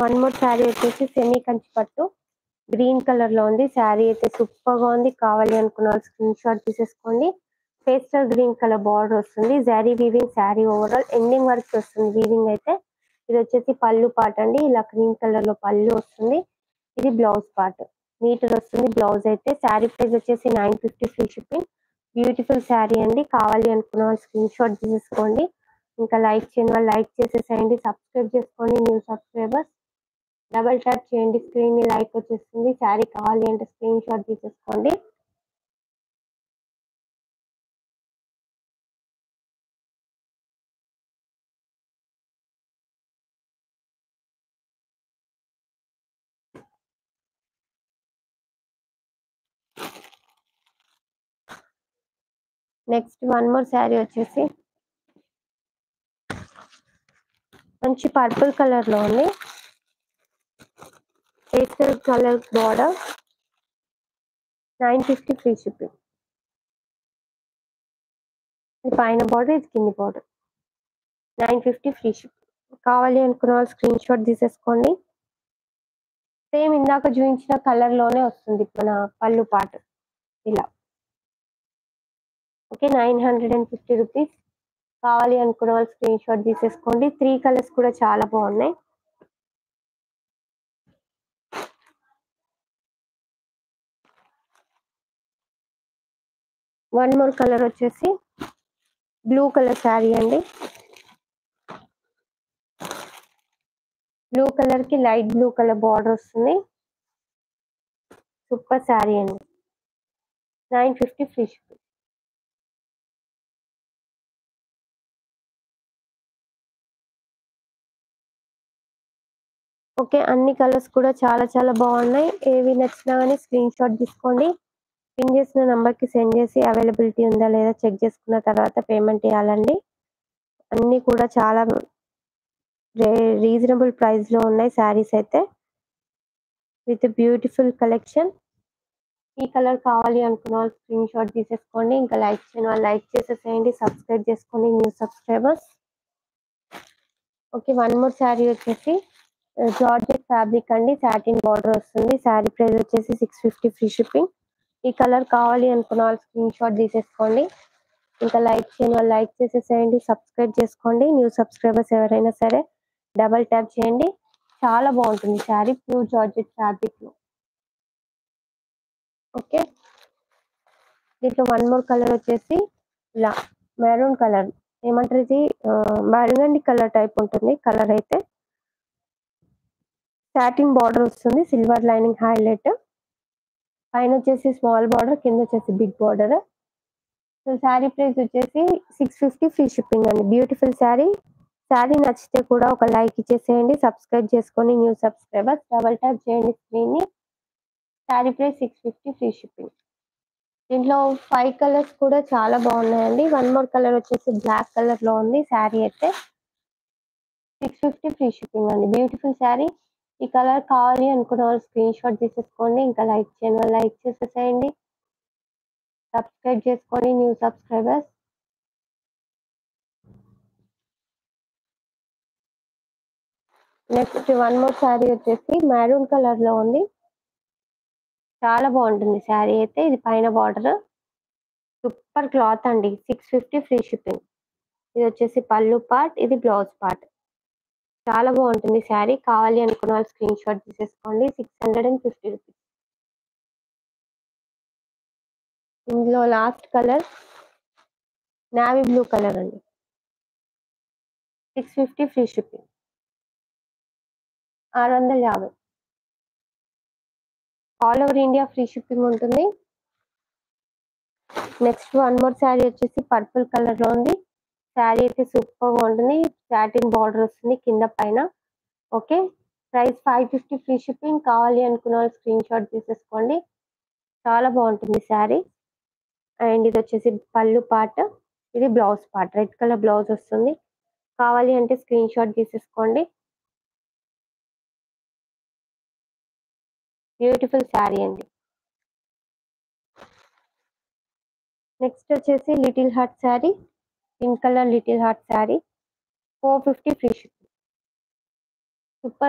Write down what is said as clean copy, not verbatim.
One more sari వచ్చేసి semi Kanchi పట్టు green colour లో ఉంది. శారీ అయితే సూపర్ గా ఉంది. కావాలి అనుకున్న వాళ్ళు స్క్రీన్ షాట్ తీసేసుకోండి. పేస్టల్ గ్రీన్ కలర్ బార్డర్ వస్తుంది. జారీ వీవింగ్ శారీ ఓవరాల్ ఎండింగ్ వరకు వస్తుంది వీవింగ్ అయితే. ఇది వచ్చేసి పళ్ళు పార్ట్ అండి. ఇలా గ్రీన్ కలర్ లో పళ్ళు వస్తుంది. ఇది బ్లౌజ్ పార్ట్ మీటర్ వస్తుంది. బ్లౌజ్ అయితే శారీ ప్రైస్ వచ్చేసి 950 ఫ్రీ షిప్పింగ్. బ్యూటిఫుల్ శారీ అండి. కావాలి అనుకున్న వాళ్ళు స్క్రీన్ షాట్ తీసేసుకోండి. ఇంకా లైక్ చేయని వాళ్ళు లైక్ చేసేసేయండి. సబ్స్క్రైబ్ చేసుకోండి. న్యూ సబ్స్క్రైబర్స్ డబల్ ట్యాప్ చేయండి. స్క్రీన్ ని లైక్ వచ్చేస్తుంది. శారీ కావాలి అంటే స్క్రీన్ షాట్ తీసేసుకోండి. నెక్స్ట్ వన్ మోర్ శారీ వచ్చేసి మంచి పర్పుల్ కలర్ లో ఉంది. Pastel colour border 950 free shipping. ఇది పైన బార్డర్, ఇది కింది బార్డర్. 950 free shipping. కావాలి అనుకున్న వాళ్ళు స్క్రీన్ షాట్ తీసేసుకోండి. సేమ్ ఇందాక చూపించిన కలర్ లోనే వస్తుంది మన పళ్ళు పాట ఇలా. Okay 950 rupees. కావాలి అనుకున్న వాళ్ళు స్క్రీన్ షాట్ తీసేసుకోండి. 3 కలర్స్ కూడా చాలా బాగున్నాయి. వన్ మోర్ కలర్ వచ్చేసి బ్లూ కలర్ శారీ అండి. బ్లూ కలర్ కి లైట్ బ్లూ కలర్ బార్డర్ వస్తుంది. సూపర్ శారీ అండి. 950 ఫ్రీ షిప్పింగ్. ఓకే అన్ని కలర్స్ కూడా చాలా చాలా బాగున్నాయి. ఏవి నచ్చినా కానీ స్క్రీన్ షాట్ తీసుకోండి. పిన్ చేసిన నంబర్ కి సెండ్ చేసి అవైలబిలిటీ ఉందా లేదా చెక్ చేసుకున్న తర్వాత పేమెంట్ చేయాలండి. అన్ని కూడా చాలా రీజనబుల్ ప్రైస్ లో ఉన్నాయి శారీస్ అయితే విత్ బ్యూటిఫుల్ కలెక్షన్. ఈ కలర్ కావాలి అనుకున్న వాళ్ళు స్క్రీన్ షాట్ తీసేసుకోండి. ఇంకా లైక్ చేయని వాళ్ళు లైక్ చేసేసేయండి. సబ్స్క్రైబ్ చేసుకోండి new subscribers. Okay one more sari వచ్చేసి జార్జెట్ ఫ్యాబ్రిక్ అండి. సాటిన్ బార్డర్ వస్తుంది. శారీ ప్రైస్ వచ్చేసి 650 ఫ్రీ షిప్పింగ్. ఈ కలర్ కావాలి అనుకున్న వాళ్ళు స్క్రీన్ షాట్ తీసేసుకోండి. ఇంకా లైక్ చేయని వాళ్ళు లైక్ చేసేసేయండి. సబ్స్క్రైబ్ చేసుకోండి. న్యూ సబ్స్క్రైబర్స్ ఎవరైనా సరే డబల్ ట్యాప్ చేయండి. చాలా బాగుంటుంది శారీ ప్యూర్ జార్జెట్ ఫ్యాబ్రిక్ లో. ఓకే దీంట్లో వన్ మోర్ కలర్ వచ్చేసి ఇలా మెరూన్ కలర్ ఏమంటారు ఇది బర్గండి కలర్ టైప్ ఉంటుంది కలర్ అయితే. సాటిన్ బార్డర్ వస్తుంది. Silver lining highlight. పైన వచ్చేసి స్మాల్ బార్డర్, కింద వచ్చేసి big border. So sari price వచ్చేసి 650 ఫ్రీ షిప్పింగ్ అండి. బ్యూటిఫుల్ శారీ. శారీ నచ్చితే కూడా ఒక లైక్ ఇచ్చేసేయండి. సబ్స్క్రైబ్ చేసుకొని న్యూ సబ్స్క్రైబర్స్ డబల్ ట్యాప్ చేయండి స్క్రీన్ ని. Sari price 650 free shipping. దీంట్లో 5 కలర్స్ కూడా చాలా బాగున్నాయండి. వన్ మోర్ కలర్ వచ్చేసి బ్లాక్ కలర్ లో ఉంది. శారీ అయితే 650 ఫ్రీ షిప్పింగ్ అండి. బ్యూటిఫుల్ శారీ. ఈ కలర్ కావాలి అనుకున్న వాళ్ళు స్క్రీన్ షాట్ తీసేసుకోండి. ఇంకా లైక్ చేయని వాళ్ళు లైక్ చేసేసేయండి. సబ్స్క్రైబ్ చేసుకోండి new subscribers. Next one more sari వచ్చేసి మెరూన్ కలర్ లో ఉంది. చాలా బాగుంటుంది శారీ అయితే. ఇది పైన బార్డర్. సూపర్ క్లాత్ అండి. 650 ఫ్రీ షిప్పింగ్. ఇది వచ్చేసి పళ్ళు పార్ట్, ఇది బ్లౌజ్ పార్ట్. చాలా బాగుంటుంది శారీ. కావాలి అనుకున్న వాళ్ళు స్క్రీన్ షాట్ తీసేసుకోండి. 650 రూపీస్. ఇందులో last colour navy blue colour అండి. 650 free shipping. 650. All over India free shipping ఉంటుంది. నెక్స్ట్ వన్ మోర్ శారీ వచ్చేసి పర్పుల్ కలర్ లో ఉంది. శారీ అయితే సూపర్ గా ఉంటుంది. సాటిన్ బార్డర్ వస్తుంది కింద పైన. Okay price 550 free shipping. కావాలి అనుకున్న వాళ్ళు స్క్రీన్ షాట్ తీసేసుకోండి. చాలా బాగుంటుంది శారీ. అండ్ ఇది వచ్చేసి పళ్ళు పార్ట్, ఇది blouse part. Red colour blouse వస్తుంది. కావాలి అంటే స్క్రీన్ షాట్ తీసేసుకోండి. బ్యూటిఫుల్ శారీ అండి. నెక్స్ట్ వచ్చేసి little heart sari. Pink colour little heart sari 450 free shipping. Super